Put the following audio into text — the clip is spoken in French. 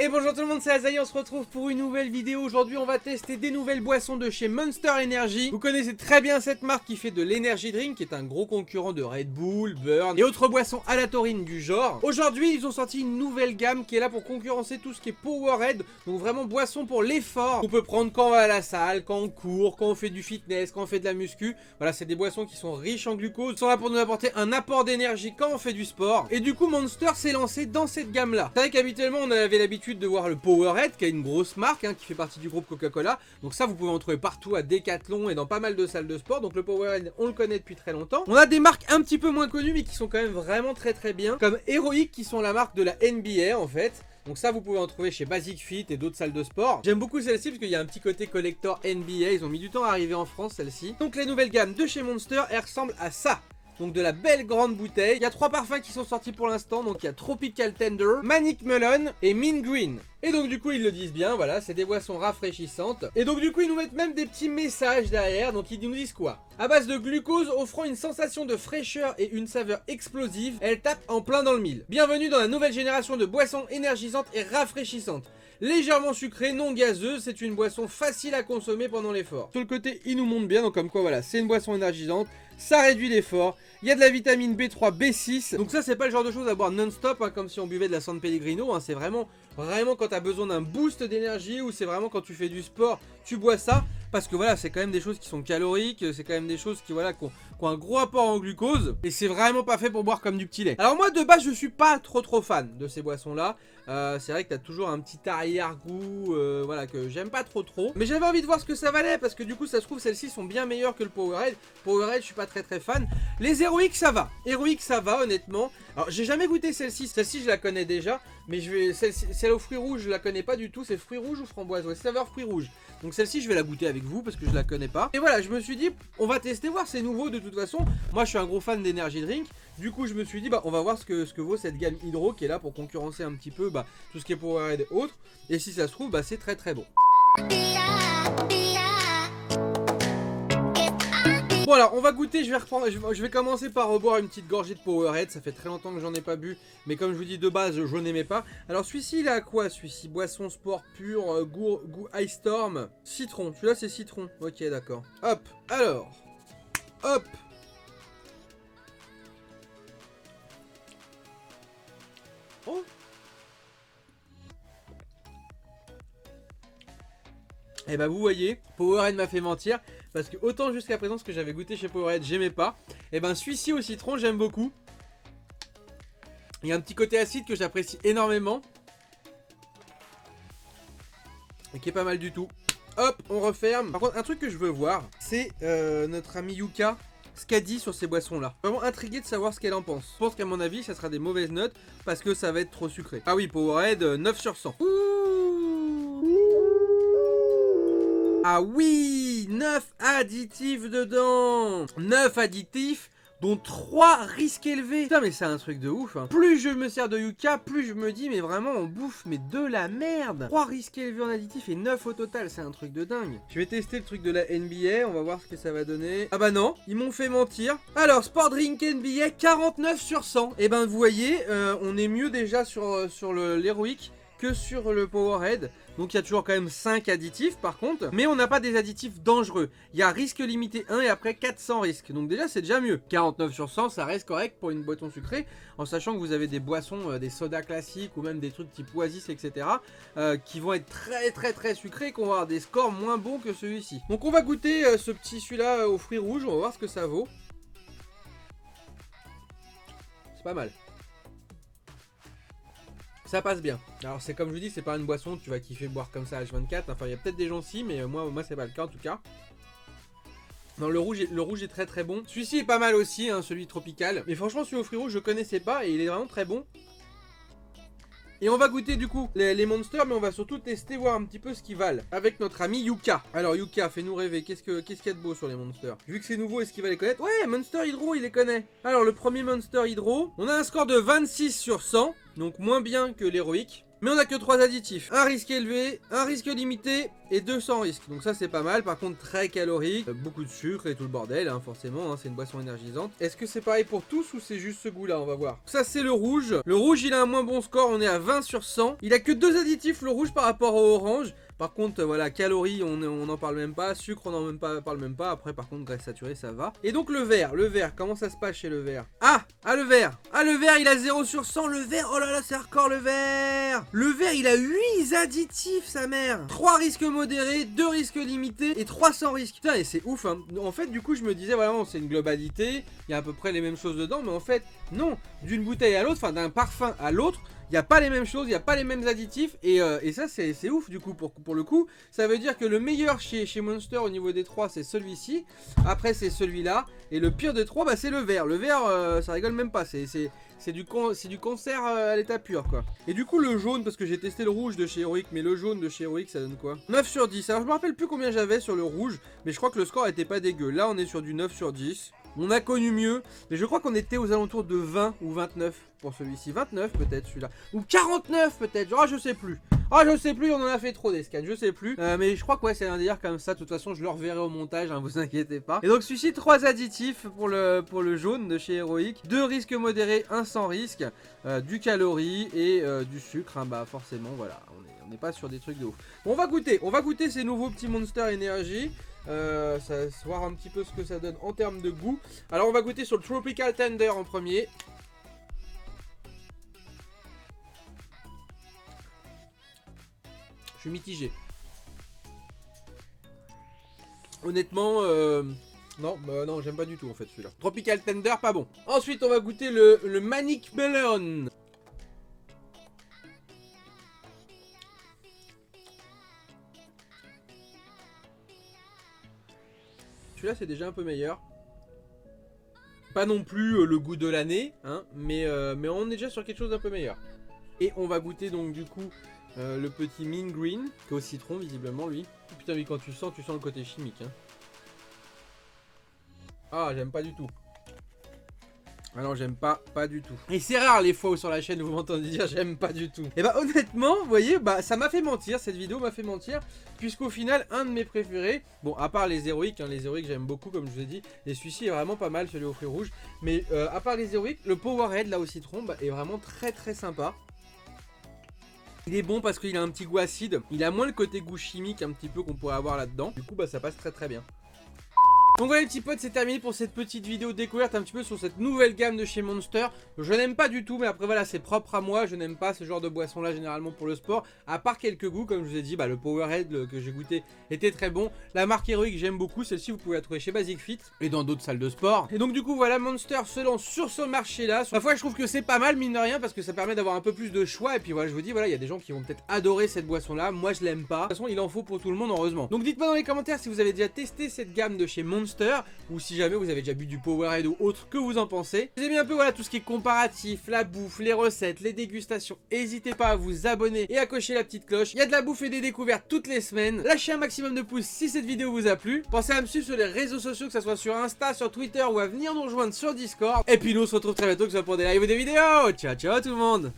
Et bonjour tout le monde, c'est Azaï, on se retrouve pour une nouvelle vidéo. Aujourd'hui on va tester des nouvelles boissons de chez Monster Energy. Vous connaissez très bien cette marque qui fait de l'Energy Drink, qui est un gros concurrent de Red Bull, Burn et autres boissons à la taurine du genre. Aujourd'hui ils ont sorti une nouvelle gamme qui est là pour concurrencer tout ce qui est Powerade. Donc vraiment boisson pour l'effort. On peut prendre quand on va à la salle, quand on court, quand on fait du fitness, quand on fait de la muscu. Voilà, c'est des boissons qui sont riches en glucose, qui sont là pour nous apporter un apport d'énergie quand on fait du sport. Et du coup Monster s'est lancé dans cette gamme là. C'est vrai qu'habituellement on avait l'habitude de voir le Powerade, qui est une grosse marque, qui fait partie du groupe Coca-Cola. Donc ça, vous pouvez en trouver partout à Decathlon et dans pas mal de salles de sport. Donc le Powerade, on le connaît depuis très longtemps. On a des marques un petit peu moins connues, mais qui sont quand même vraiment très bien, comme Heroic, qui sont la marque de la NBA en fait. Donc ça, vous pouvez en trouver chez Basic Fit et d'autres salles de sport. J'aime beaucoup celle-ci parce qu'il y a un petit côté collector NBA. Ils ont mis du temps à arriver en France, celle-ci. Donc les nouvelles gammes de chez Monster, elles ressemblent à ça. Donc de la belle grande bouteille. Il y a 3 parfums qui sont sortis pour l'instant. Donc il y a Tropical Tender, Manic Melon et Mint Green. Et donc du coup ils le disent bien, voilà, c'est des boissons rafraîchissantes. Et donc du coup ils nous mettent même des petits messages derrière. Donc ils nous disent quoi? À base de glucose, offrant une sensation de fraîcheur et une saveur explosive, elle tape en plein dans le mille. Bienvenue dans la nouvelle génération de boissons énergisantes et rafraîchissantes. Légèrement sucrée, non gazeuse, c'est une boisson facile à consommer pendant l'effort. Sur le côté, il nous montre bien, donc comme quoi voilà, c'est une boisson énergisante, ça réduit l'effort, il y a de la vitamine B3, B6, donc ça c'est pas le genre de choses à boire non-stop, comme si on buvait de la San Pellegrino, c'est vraiment quand t'as besoin d'un boost d'énergie, ou c'est vraiment quand tu fais du sport, tu bois ça, parce que voilà, c'est quand même des choses qui sont caloriques, c'est quand même des choses qui voilà, qui ont un gros apport en glucose, et c'est vraiment pas fait pour boire comme du petit lait. Alors moi de base je suis pas trop fan de ces boissons là. C'est vrai que t'as toujours un petit arrière-goût, voilà, que j'aime pas trop. Mais j'avais envie de voir ce que ça valait, parce que du coup, ça se trouve, celles-ci sont bien meilleures que le Powerade. Powerade, je suis pas très fan. Les Heroic, ça va. Heroic, ça va, honnêtement. Alors, j'ai jamais goûté celle-ci. Celle-ci, je la connais déjà. Mais celle aux fruits rouges, je la connais pas du tout. C'est fruits rouges ou framboise? Ouais, saveur fruits rouges. Donc celle-ci, je vais la goûter avec vous, parce que je la connais pas. Et voilà, je me suis dit, on va tester, voir, c'est nouveau de toute façon. Moi, je suis un gros fan d'Energy Drink. Du coup, je me suis dit, on va voir ce que vaut cette gamme Hydro, qui est là pour concurrencer un petit peu tout ce qui est Powerade et autres. Et si ça se trouve, c'est très bon. Bon alors, on va goûter, je vais commencer par reboire une petite gorgée de Powerade. Ça fait très longtemps que j'en ai pas bu, mais comme je vous dis de base, je n'aimais pas. Alors celui-ci, il a quoi celui-ci? Boisson sport pur, goût Ice Storm. Citron, celui-là c'est citron. Ok, d'accord. Hop, alors. Hop. Oh. Et bah vous voyez, Powerade m'a fait mentir, parce que autant jusqu'à présent ce que j'avais goûté chez Powerade j'aimais pas, et ben celui-ci au citron j'aime beaucoup. Il y a un petit côté acide que j'apprécie énormément, et qui est pas mal du tout. Hop, on referme. Par contre un truc que je veux voir, c'est notre amie Yuka, ce qu'elle dit sur ces boissons là. Vraiment intrigué de savoir ce qu'elle en pense. Je pense qu'à mon avis ça sera des mauvaises notes, parce que ça va être trop sucré. Ah oui, Powerade 9 sur 100. Ah oui, 9 additifs dedans. 9 additifs, dont 3 risques élevés. Putain, mais c'est un truc de ouf. Plus je me sers de Yuka, plus je me dis, mais vraiment, on bouffe mais de la merde. 3 risques élevés en additifs et 9 au total, c'est un truc de dingue. Je vais tester le truc de la NBA, on va voir ce que ça va donner. Ah bah non, ils m'ont fait mentir. Alors, Sport Drink NBA, 49 sur 100. Et ben, vous voyez, on est mieux déjà sur l'Heroic que sur le Powerade. Donc il y a toujours quand même 5 additifs par contre, mais on n'a pas des additifs dangereux. Il y a risque limité 1 et après 400 risques. Donc déjà c'est déjà mieux. 49 sur 100, ça reste correct pour une boisson sucrée, en sachant que vous avez des boissons, des sodas classiques ou même des trucs type Oasis, etc. Qui vont être très sucrés et qui vont avoir des scores moins bons que celui-ci. Donc on va goûter celui-là aux fruits rouges, on va voir ce que ça vaut. C'est pas mal. Ça passe bien. Alors c'est comme je vous dis, c'est pas une boisson que tu vas kiffer boire comme ça H24. Enfin il y a peut-être des gens si, mais moi c'est pas le cas en tout cas. Non, le rouge est très bon. Celui-ci est pas mal aussi, celui tropical. Mais franchement celui aux fruits rouges je connaissais pas et il est vraiment très bon. Et on va goûter du coup les Monsters, mais on va surtout tester, voir un petit peu ce qu'ils valent avec notre ami Yuka. Alors Yuka, fais-nous rêver, qu'est-ce qu'il y a de beau sur les Monsters? Vu que c'est nouveau, est-ce qu'il va les connaître? Ouais, Monster Hydro, il les connaît. Alors le premier Monster Hydro, on a un score de 26 sur 100, donc moins bien que l'Heroic. Mais on a que 3 additifs. Un risque élevé, un risque limité et 200 risques. Donc ça c'est pas mal. Par contre très calorique, beaucoup de sucre et tout le bordel, hein, forcément, hein, c'est une boisson énergisante. Est-ce que c'est pareil pour tous ou c'est juste ce goût-là? On va voir. Ça c'est le rouge. Le rouge il a un moins bon score, on est à 20 sur 100. Il a que 2 additifs le rouge par rapport au orange. Par contre, voilà, calories, on n'en parle même pas. Sucre, on n'en parle même pas. Après, par contre, graisse saturée, ça va. Et donc, le vert, comment ça se passe chez le vert? Le vert. Le vert, il a 0 sur 100. Le vert, oh là là, c'est hardcore, le vert. Le vert, il a 8 additifs, sa mère. 3 risques modérés, 2 risques limités et 300 risques. Putain, et c'est ouf, hein. En fait, du coup, je me disais, voilà, c'est une globalité. Il y a à peu près les mêmes choses dedans. Mais en fait, non. D'une bouteille à l'autre, enfin, d'un parfum à l'autre, il n'y a pas les mêmes choses, il n'y a pas les mêmes additifs. Et ça, c'est ouf, du coup, pour le coup. Ça veut dire que le meilleur chez Monster au niveau des 3, c'est celui-ci. Après, c'est celui-là. Et le pire des 3, bah, c'est le vert. Le vert, ça rigole même pas. C'est du cancer à l'état pur, quoi. Et du coup, le jaune, parce que j'ai testé le rouge de chez Heroic, mais le jaune de chez Heroic, ça donne quoi? 9 sur 10. Alors, je me rappelle plus combien j'avais sur le rouge, mais je crois que le score était pas dégueu. Là, on est sur du 9 sur 10. On a connu mieux, mais je crois qu'on était aux alentours de 20 ou 29 pour celui-ci. 29 peut-être celui-là. Ou 49 peut-être. Je sais plus. Je sais plus, on en a fait trop des scans, je sais plus. Mais je crois que ouais, c'est un délire comme ça. De toute façon, je le reverrai au montage, hein, vous inquiétez pas. Et donc celui-ci, 3 additifs pour le jaune de chez Heroic. 2 risques modérés, 1 sans risque. Du calorie et du sucre. Hein, bah forcément, voilà. On n'est pas sur des trucs de ouf. Bon, on va goûter ces nouveaux petits Monster Energy. Voir un petit peu ce que ça donne en termes de goût. Alors on va goûter sur le Tropical Tender en premier. Je suis mitigé. Honnêtement, non, j'aime pas du tout en fait celui-là. Tropical Tender, pas bon. Ensuite on va goûter le Manic Melon. Celui-là c'est déjà un peu meilleur. Pas non plus le goût de l'année, hein, mais on est déjà sur quelque chose d'un peu meilleur. Et on va goûter donc du coup le petit Mean Green, qui est au citron visiblement lui. Putain oui, quand tu sens le côté chimique. Hein. Ah, j'aime pas du tout. Ah non, j'aime pas du tout. Et c'est rare les fois où sur la chaîne vous m'entendez dire j'aime pas du tout. Et bah honnêtement, vous voyez, bah ça m'a fait mentir, cette vidéo m'a fait mentir, puisqu'au final, un de mes préférés, bon à part les héroïques, hein, les héroïques j'aime beaucoup comme je vous ai dit, et celui-ci est vraiment pas mal, celui au fruits rouges, mais à part les héroïques, le Powerade là au citron bah, est vraiment très sympa. Il est bon parce qu'il a un petit goût acide, il a moins le côté goût chimique un petit peu qu'on pourrait avoir là-dedans, du coup bah ça passe très bien. Donc voilà les petits potes, c'est terminé pour cette petite vidéo découverte un petit peu sur cette nouvelle gamme de chez Monster. Je n'aime pas du tout, mais après voilà, c'est propre à moi. Je n'aime pas ce genre de boisson là généralement pour le sport. À part quelques goûts, comme je vous ai dit, bah, le Powerade que j'ai goûté était très bon. La marque Heroic j'aime beaucoup, celle-ci vous pouvez la trouver chez Basic Fit et dans d'autres salles de sport. Et donc du coup voilà, Monster se lance sur ce marché là. Ma foi je trouve que c'est pas mal mine de rien parce que ça permet d'avoir un peu plus de choix. Et puis voilà, je vous dis, voilà, il y a des gens qui vont peut-être adorer cette boisson là. Moi je l'aime pas. De toute façon il en faut pour tout le monde heureusement. Donc dites-moi dans les commentaires si vous avez déjà testé cette gamme de chez Monster ou si jamais vous avez déjà bu du Powerade ou autre, que vous en pensez. Vous aimez un peu voilà tout ce qui est comparatif, la bouffe, les recettes, les dégustations, n'hésitez pas à vous abonner et à cocher la petite cloche. Il y a de la bouffe et des découvertes toutes les semaines. Lâchez un maximum de pouces si cette vidéo vous a plu. Pensez à me suivre sur les réseaux sociaux, que ce soit sur Insta, sur Twitter ou à venir nous rejoindre sur Discord. Et puis nous on se retrouve très bientôt, que ce soit pour des lives ou des vidéos. Ciao ciao tout le monde.